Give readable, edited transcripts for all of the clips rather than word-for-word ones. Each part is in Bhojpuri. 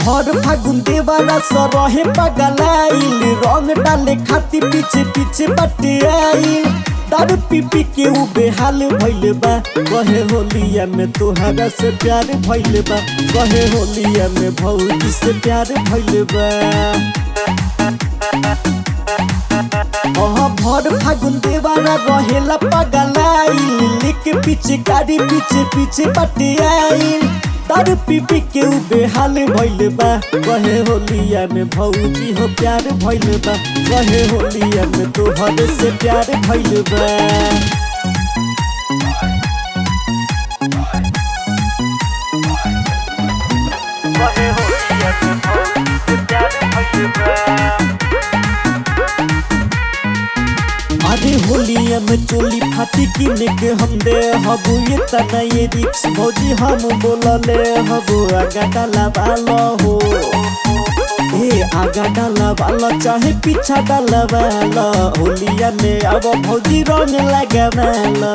भर फागुन देवारा सरहे पगलाइल, रंग डाले खातिर पीछे पीछे बटे आइल। दारू पी पी के उ बेहाल भइल बा, कहे होलिया में तोहरा से प्यार भइल बा, कहे होलिया में भौजी से प्यार भइल बा। भर फागुन देवारा रहेला पगलाइल, लेके पीछे गाड़ी पीछे पीछे बटे आइल। दारू पी पी के उ बेहाल भइल बा, कहे होलिया में भौजी हो प्यार भइल बा, कहे होलिया में तोहरे से प्यार भइल बा। कहे होलिया में भौजी से प्यार भइल बा। अरे होलिया में चोली फाटी किने के हम दे हबू, ये तना ये रिक्स भौजी हम बोलले हबू। आगा डाला वाला हो ए आगा डाला वाला चाहे पीछा डाला वाला, होलिया में अब भौजी रंग लगावाला।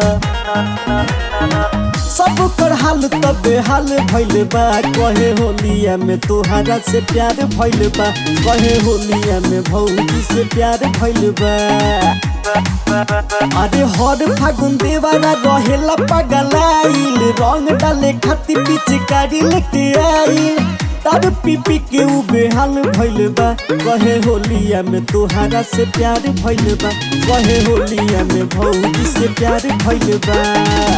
सब कर हाल तबे हाल भइल बा, कहे होलिया में तोहरा से प्यार भइल बा, कहे होलिया में भौजी से प्यार भइल बा। अरे हर फागुन देवारा रहेला पगलाइल, रंग डाले खातिर पीछे गाड़ी लेके आइल। दारू पी पी के उ बेहाल भइल बा, कहे होलिया में तोहरा से प्यार भइल बा, कहे होलिया में भौजी से प्यार भइल बा।